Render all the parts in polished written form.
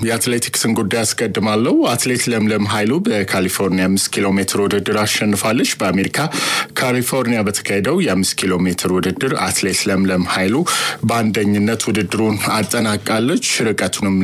የአትሌቲክስን ጉዳይ አስቀድማለሁ። አትሌት ለምለም ኃይሉ በካሊፎርኒያ 5 ኪሎ ሜትር ውድድር አሸንፋለች። በአሜሪካ ካሊፎርኒያ በተካሄደው የ5 ኪሎ ሜትር ውድድር አትሌት ለምለም ኃይሉ በአንደኝነት ውድድሩን አጠናቃለች። ርቀቱንም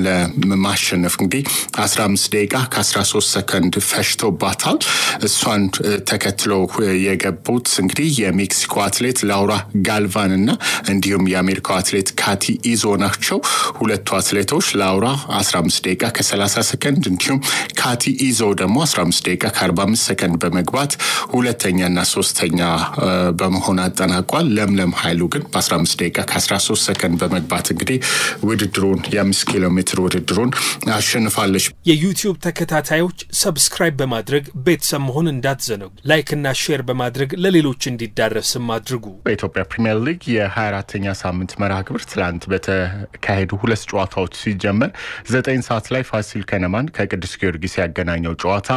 ለማሸነፍ እንግዲህ 15 ደቂቃ ከ13 ሰከንድ ፈጅቶባታል። እሷን ተከትለው የገቡት እንግዲህ የሜክሲኮ አትሌት ላውራ ጋልቫን እና እንዲሁም የአሜሪካው አትሌት ካቲ ኢዞ ናቸው። ሁለቱ አትሌቶች ላውራ 15 ደቂቃ ከ30 ሰከንድ እንዲሁም ካቲ ኢዞ ደግሞ 15 ደቂቃ ከ45 ሰከንድ በመግባት ሁለተኛና ሶስተኛ በመሆን አጠናቋል። ለምለም ኃይሉ ግን በ15 ደቂቃ ከ13 ሰከንድ በመግባት እንግዲህ ውድድሩን የ5 ኪሎ ሜትር ውድድሩን አሸንፋለች። የዩቲዩብ ተከታታዮች ሰብስክራይብ በማድረግ ቤተሰብ መሆን እንዳትዘነጉ፣ ላይክ እና ሼር በማድረግ ለሌሎች እንዲዳረስም አድርጉ። በኢትዮጵያ ፕሪሚየር ሊግ የ24ኛ ሳምንት መርሃ ግብር ትላንት በተካሄዱ ሁለት ጨዋታዎች ሲጀመር 9 ሰዓት ላይ ፋሲል ከነማን ከቅዱስ ጊዮርጊስ ያገናኘው ጨዋታ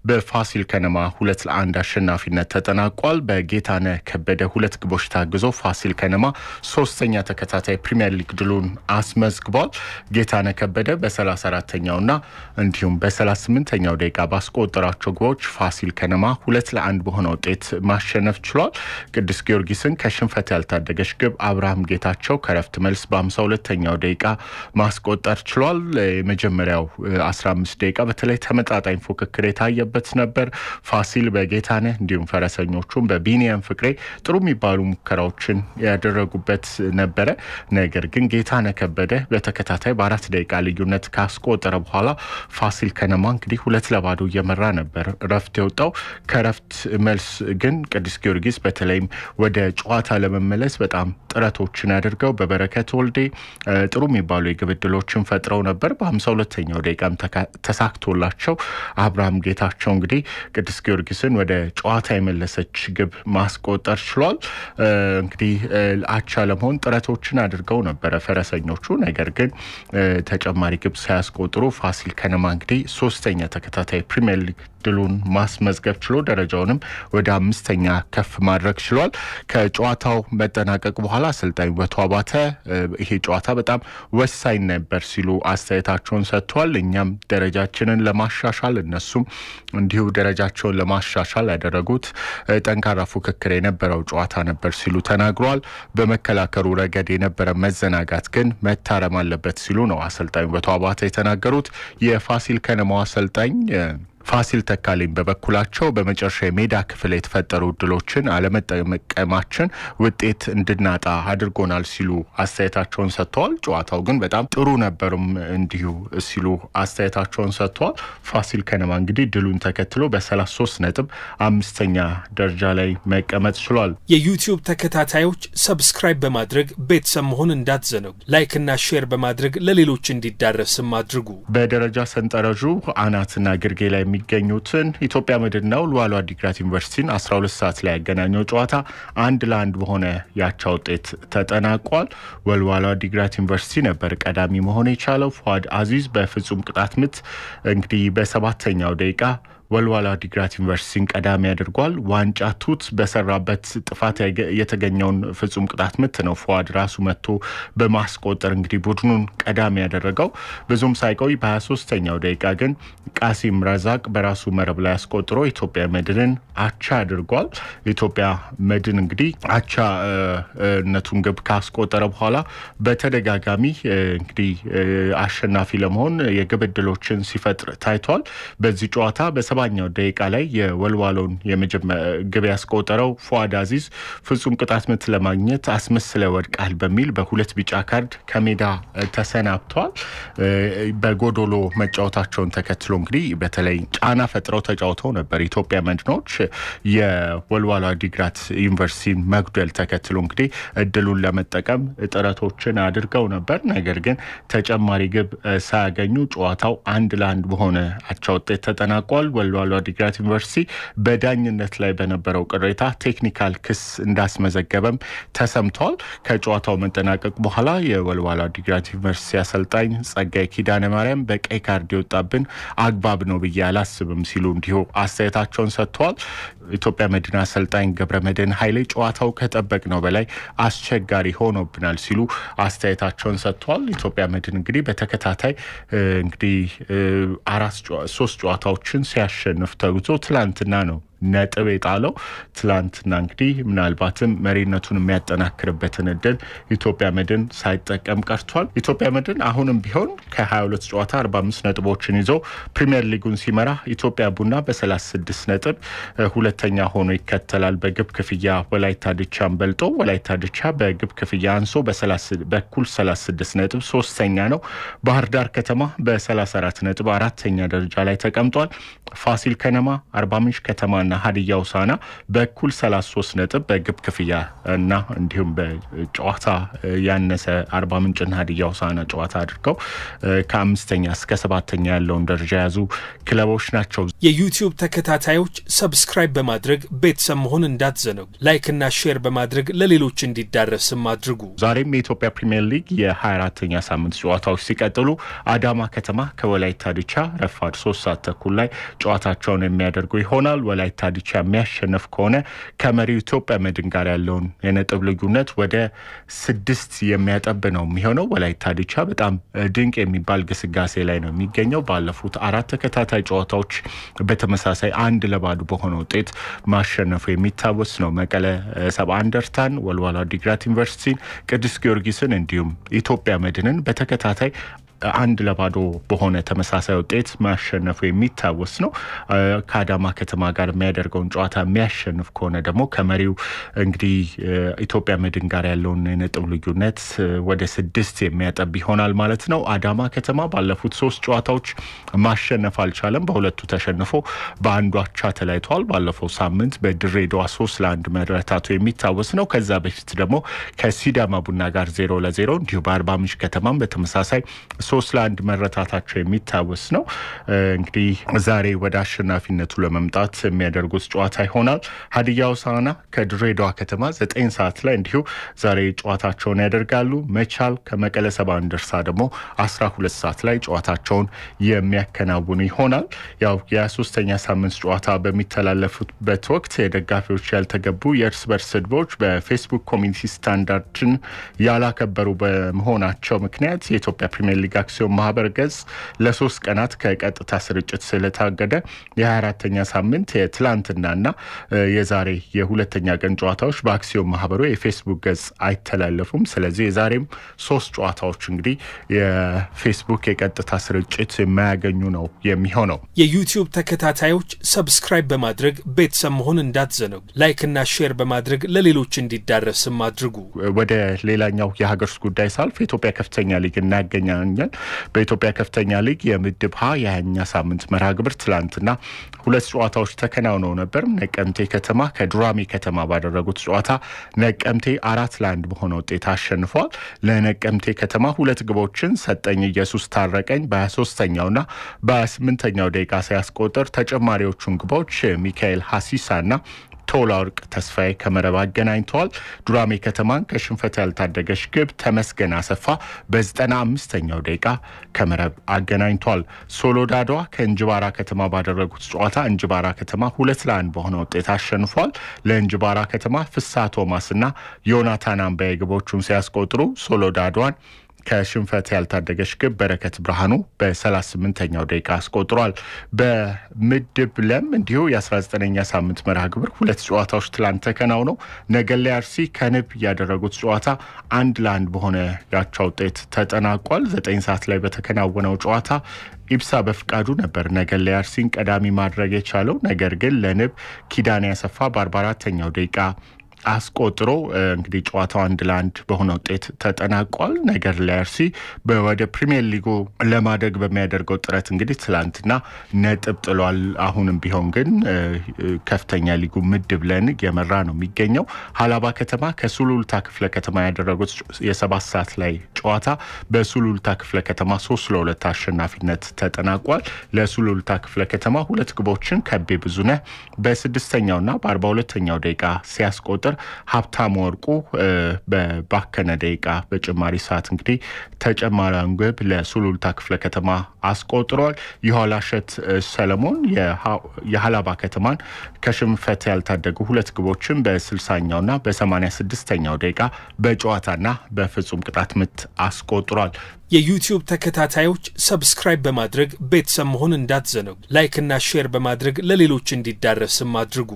በፋሲል ከነማ 2-1 አሸናፊነት ተጠናቋል። በጌታነህ ከበደ 2 ግቦች ታግዞ ፋሲል ከነማ ሶስተኛ ተከታታይ ፕሪሚየር ሊግ ድሉን አስመዝግቧል። ጌታነህ ከበደ በ34ኛውና እንዲሁም በ38ኛው ደቂቃ ባስቆጠራቸው ግቦች ፋሲል ከነማ 2-1 በሆነ ውጤት ማሸነፍ ችሏል። ቅዱስ ጊዮርጊስን ከሽንፈት ያልታደገች ግብ አብርሃም ጌታቸው ከረፍት መልስ በ52ኛው ደቂቃ ማስቆጠር ችሏል። የመጀመሪያው 15 ደቂቃ በተለይ ተመጣጣኝ ፉክክር የታየበት ነበር። ፋሲል በጌታነህ እንዲሁም ፈረሰኞቹም በቢኒያም ፍቅሬ ጥሩ የሚባሉ ሙከራዎችን ያደረጉበት ነበረ። ነገር ግን ጌታነህ ከበደ በተከታታይ በ4 ደቂቃ ልዩነት ካስቆጠረ በኋላ ፋሲል ከነማ እንግዲህ 2-0 እየመራ ነበር ረፍት የወጣው። ከረፍት መልስ ግን ቅዱስ ጊዮርጊስ በተለይም ወደ ጨዋታ ለመመለስ በጣም ጥረቶችን አድርገው በበረከት ወልዴ ጥሩ የሚባሉ የግብ ዕድሎችን ፈጥረው ነበር። በ52ኛው ደቂቃም ተሳክቶላቸው አብርሃም ጌታቸው እንግዲህ ቅዱስ ጊዮርጊስን ወደ ጨዋታ የመለሰች ግብ ማስቆጠር ችሏል። እንግዲህ አቻ ለመሆን ጥረቶችን አድርገው ነበር ፈረሰኞቹ። ነገር ግን ተጨማሪ ግብ ሳያስቆጥሩ ፋሲል ከነማ እንግዲህ ሶስተኛ ተከታታይ ፕሪሚየር ሊግ ድሉን ማስመዝገብ ችሎ ደረጃውንም ወደ 5ኛ ከፍ ማድረግ ችሏል። ከጨዋታው መጠናቀቅ በኋላ አሰልጣኝ ውበቱ አባተ ይሄ ጨዋታ በጣም ወሳኝ ነበር ሲሉ አስተያየታቸውን ሰጥተዋል። እኛም ደረጃችንን ለማሻሻል እነሱም እንዲሁ ደረጃቸውን ለማሻሻል ያደረጉት ጠንካራ ፉክክር የነበረው ጨዋታ ነበር ሲሉ ተናግረዋል። በመከላከሉ ረገድ የነበረ መዘናጋት ግን መታረም አለበት ሲሉ ነው አሰልጣኝ ውበቱ አባተ የተናገሩት። የፋሲል ከነማው አሰልጣኝ ፋሲል ተካልኝ በበኩላቸው በመጨረሻ የሜዳ ክፍል የተፈጠሩ ድሎችን አለመጠቀማችን ውጤት እንድናጣ አድርጎናል ሲሉ አስተያየታቸውን ሰጥተዋል። ጨዋታው ግን በጣም ጥሩ ነበርም እንዲሁ ሲሉ አስተያየታቸውን ሰጥተዋል። ፋሲል ከነማ እንግዲህ ድሉን ተከትሎ በ33 ነጥብ 5ኛ ደረጃ ላይ መቀመጥ ችሏል። የዩቲዩብ ተከታታዮች ሰብስክራይብ በማድረግ ቤተሰብ መሆን እንዳትዘነጉ፣ ላይክ እና ሼር በማድረግ ለሌሎች እንዲዳረስም አድርጉ። በደረጃ ሰንጠረዡ አናትና ግርጌ ላይ የሚገኙትን ኢትዮጵያ መድንና ወልዋሎ ዓዲግራት ዩኒቨርሲቲን 12 ሰዓት ላይ ያገናኘው ጨዋታ 1-1 በሆነ ያቻ ውጤት ተጠናቋል። ወልዋሎ ዓዲግራት ዩኒቨርሲቲ ነበር ቀዳሚ መሆን የቻለው። ፉአድ አዚዝ በፍጹም ቅጣት ምት እንግዲህ በ7ኛው ደቂቃ ወልዋሎ ዓዲግራት ዩኒቨርሲቲን ቀዳሚ ያደርጓል። ዋንጫ ቱት በሰራበት ጥፋት የተገኘውን ፍጹም ቅጣት ምት ነው ፉአድ ራሱ መጥቶ በማስቆጠር እንግዲህ ቡድኑን ቀዳሚ ያደረገው። ብዙም ሳይቆይ በ23ኛው ደቂቃ ግን ቃሲም ረዛቅ በራሱ መረብ ላይ አስቆጥሮ ኢትዮጵያ መድንን አቻ አድርጓል። ኢትዮጵያ መድን እንግዲህ አቻነቱን ግብ ካስቆጠረ በኋላ በተደጋጋሚ እንግዲህ አሸናፊ ለመሆን የግብ ዕድሎችን ሲፈጥር ታይቷል። በዚህ ጨዋታ በ7ኛው ደቂቃ ላይ የወልዋሎን ግብ ያስቆጠረው ፉአድ አዚዝ ፍጹም ቅጣት ምት ለማግኘት አስመስለ ወድቃል በሚል በሁለት ቢጫ ካርድ ከሜዳ ተሰናብቷል። በጎዶሎ መጫወታቸውን ተከትሎ እንግዲህ በተለይ ጫና ፈጥረው ተጫውተው ነበር ኢትዮጵያ መድኖች የወልዋሎ ዓዲግራት ዩኒቨርሲቲን መጉደል ተከትሎ እንግዲህ እድሉን ለመጠቀም ጥረቶችን አድርገው ነበር። ነገር ግን ተጨማሪ ግብ ሳያገኙ ጨዋታው 1-1 በሆነ አቻ ውጤት ተጠናቋል። ወልዋሎ ዓዲግራት ዩኒቨርሲቲ በዳኝነት ላይ በነበረው ቅሬታ ቴክኒካል ክስ እንዳስመዘገበም ተሰምቷል። ከጨዋታው መጠናቀቅ በኋላ የወልዋሎ ዓዲግራት ዩኒቨርሲቲ አሰልጣኝ ጸጋይ ኪዳነ ማርያም በቀይ ካርድ የወጣብን አግባብ ነው ብዬ አላስብም ሲሉ እንዲሁ አስተያየታቸውን ሰጥተዋል። ኢትዮጵያ መድን አሰልጣኝ ገብረመድህን ኃይሌ ጨዋታው ከጠበቅነው በላይ አስቸጋሪ ሆኖብናል ሲሉ አስተያየታቸውን ሰጥተዋል። ኢትዮጵያ መድን እንግዲህ በተከታታይ እንግዲህ 3 ጨዋታዎችን ሲያሸንፍ ተጉዞ ትላንትና ነው ነጥብ የጣለው። ትላንትና እንግዲህ ምናልባትም መሪነቱን የሚያጠናክርበትን እድል ኢትዮጵያ መድን ሳይጠቀም ቀርቷል። ኢትዮጵያ መድን አሁንም ቢሆን ከ22 ጨዋታ 45 ነጥቦችን ይዞ ፕሪሚየር ሊጉን ሲመራ ኢትዮጵያ ቡና በ36 ነጥብ ሁለተኛ ሆኖ ይከተላል። በግብ ክፍያ ወላይታ ድቻን በልጦ ወላይታ ድቻ በግብ ክፍያ አንሶ በኩል 36 ነጥብ ሶስተኛ ነው። ባህር ዳር ከተማ በ34 ነጥብ አራተኛ ደረጃ ላይ ተቀምጧል። ፋሲል ከነማ፣ አርባ ምንጭ ከተማ ሀዲያ ሆሳዕና በኩል 33 ነጥብ በግብ ክፍያ እና እንዲሁም በጨዋታ ያነሰ አርባ ምንጭና ሀዲያ ሆሳዕና ጨዋታ አድርገው ከ5ኛ እስከ 7ኛ ያለውን ደረጃ ያዙ ክለቦች ናቸው። የዩቲዩብ ተከታታዮች ሰብስክራይብ በማድረግ ቤተሰብ መሆን እንዳትዘነጉ፣ ላይክ እና ሼር በማድረግ ለሌሎች እንዲዳረስም አድርጉ። ዛሬም የኢትዮጵያ ፕሪሚየር ሊግ የ24ኛ ሳምንት ጨዋታዎች ሲቀጥሉ አዳማ ከተማ ከወላይታ ድቻ ረፋድ 3 ሰዓት ተኩል ላይ ጨዋታቸውን የሚያደርጉ ይሆናል። ወላይታ ድቻ የሚያሸንፍ ከሆነ ከመሪው ኢትዮጵያ መድን ጋር ያለውን የነጥብ ልዩነት ወደ 6 የሚያጠብ ነው የሚሆነው። ወላይታ ድቻ በጣም ድንቅ የሚባል ግስጋሴ ላይ ነው የሚገኘው። ባለፉት 4 ተከታታይ ጨዋታዎች በተመሳሳይ 1-0 በሆነ ውጤት ማሸነፉ የሚታወስ ነው። መቀለ ሰባ እንደርታን፣ ወልዋሎ ዓዲግራት ዩኒቨርሲቲን፣ ቅዱስ ጊዮርጊስን እንዲሁም ኢትዮጵያ መድንን በተከታታይ 1-0 በሆነ ተመሳሳይ ውጤት ማሸነፉ የሚታወስ ነው። ከአዳማ ከተማ ጋር የሚያደርገውን ጨዋታ የሚያሸንፍ ከሆነ ደግሞ ከመሪው እንግዲህ ኢትዮጵያ መድን ጋር ያለውን ነጥብ ልዩነት ወደ 6 የሚያጠብ ይሆናል ማለት ነው። አዳማ ከተማ ባለፉት 3 ጨዋታዎች ማሸነፍ አልቻለም። በሁለቱ ተሸንፎ በአንዱ አቻ ተለያይቷል። ባለፈው ሳምንት በድሬዳዋ 3-1 መረታቱ የሚታወስ ነው። ከዛ በፊት ደግሞ ከሲዳማ ቡና ጋር 0-0 እንዲሁ በአርባ ምንጭ ከተማም በተመሳሳይ 3-1 መረታታቸው የሚታወስ ነው። እንግዲህ ዛሬ ወደ አሸናፊነቱ ለመምጣት የሚያደርጉት ጨዋታ ይሆናል። ሀዲያ ሆሳዕና ከድሬዳዋ ከተማ 9 ሰዓት ላይ እንዲሁ ዛሬ ጨዋታቸውን ያደርጋሉ። መቻል ከመቀለ ሰባ እንደርታ ደግሞ 12 ሰዓት ላይ ጨዋታቸውን የሚያከናውኑ ይሆናል። ያው የ3ኛ ሳምንት ጨዋታ በሚተላለፉበት ወቅት የደጋፊዎች ያልተገቡ የእርስ በርስ ስድቦች በፌስቡክ ኮሚኒቲ ስታንዳርድን ያላከበሩ በመሆናቸው ምክንያት የኢትዮጵያ ፕሪሚየር ሊግ አክሲዮን ማህበር ገጽ ለ3 ቀናት ከቀጥታ ስርጭት ስለታገደ የ24ኛ ሳምንት የትላንትናና የዛሬ የሁለተኛ ቀን ጨዋታዎች በአክሲዮን ማህበሩ የፌስቡክ ገጽ አይተላለፉም። ስለዚህ የዛሬም 3 ጨዋታዎች እንግዲህ የፌስቡክ የቀጥታ ስርጭት የማያገኙ ነው የሚሆነው። የዩቲዩብ ተከታታዮች ሰብስክራይብ በማድረግ ቤተሰብ መሆን እንዳትዘነጉ፣ ላይክ እና ሼር በማድረግ ለሌሎች እንዲዳረስም አድርጉ። ወደ ሌላኛው የሀገር ውስጥ ጉዳይ ሳልፍ የኢትዮጵያ ከፍተኛ ሊግ እናገኛለን። በኢትዮጵያ ከፍተኛ ሊግ የምድብ ሀ የ20ኛ ሳምንት መርሃ ግብር ትላንትና 2 ጨዋታዎች ተከናውነው ነበር። ነቀምቴ ከተማ ከዱራሜ ከተማ ባደረጉት ጨዋታ ነቀምቴ 4-1 በሆነ ውጤት አሸንፏል። ለነቀምቴ ከተማ 2 ግቦችን ሰጠኝ ኢየሱስ ታረቀኝ በ23ኛውና በ28ኛው ደቂቃ ሲያስቆጥር ተጨማሪዎቹን ግቦች ሚካኤል ሐሲሳና ቶላወርቅ ተስፋዬ ከመረብ አገናኝተዋል። ዱራሜ ከተማን ከሽንፈት ያልታደገች ግብ ተመስገን አሰፋ በ95ኛው ደቂቃ ከመረብ አገናኝተዋል። ሶሎዳዷ ከእንጅባራ ከተማ ባደረጉት ጨዋታ እንጅባራ ከተማ 2-1 በሆነ ውጤት አሸንፏል። ለእንጅባራ ከተማ ፍስሐ ቶማስና ዮናታን አምባዬ ግቦቹን ሲያስቆጥሩ ሶሎዳዷን ከሽንፈት ያልታደገች ግብ በረከት ብርሃኑ በ38ኛው ደቂቃ አስቆጥሯል። በምድብ ለም እንዲሁ የ19ኛ ሳምንት መርሃ ግብር 2 ጨዋታዎች ትላንት ተከናውነው ነገሌ አርሲ ከንብ ያደረጉት ጨዋታ 1-1 በሆነ ያቻ ውጤት ተጠናቋል። 9 ሰዓት ላይ በተከናወነው ጨዋታ ኢብሳ በፍቃዱ ነበር ነገሌ አርሲን ቀዳሚ ማድረግ የቻለው። ነገር ግን ለንብ ኪዳኔ ያሰፋ በ44ኛው ደቂቃ አስቆጥሮ እንግዲህ ጨዋታው 1-1 በሆነ ውጤት ተጠናቋል። ነገር ለአርሲ ወደ ፕሪሚየር ሊጉ ለማደግ በሚያደርገው ጥረት እንግዲህ ትላንትና ነጥብ ጥሏል። አሁንም ቢሆን ግን ከፍተኛ ሊጉ ምድብ ላይ የመራ ነው የሚገኘው። ሀላባ ከተማ ከሱሉልታ ክፍለ ከተማ ያደረጉት የ7 ሰዓት ላይ ጨዋታ በሱሉልታ ክፍለ ከተማ 3-2 አሸናፊነት ተጠናቋል። ለሱሉልታ ክፍለ ከተማ 2 ግቦችን ከቤ ብዙነህ በ6ኛውና በ42ኛው ደቂቃ ሲያስቆጥር ሀብታም ወርቁ በባከነ ደቂቃ በጭማሪ ሰዓት እንግዲህ ተጨማሪውን ግብ ለሱሉልታ ክፍለ ከተማ አስቆጥሯል። የኋላሸት ሰለሞን የሀላባ ከተማን ከሽንፈት ያልታደጉ 2 ግቦችን በ60ኛውና በ86ኛው ደቂቃ በጨዋታና በፍጹም ቅጣት ምት አስቆጥሯል። የዩቲዩብ ተከታታዮች ሰብስክራይብ በማድረግ ቤተሰብ መሆን እንዳትዘነጉ። ላይክ እና ሼር በማድረግ ለሌሎች እንዲዳረስም አድርጉ።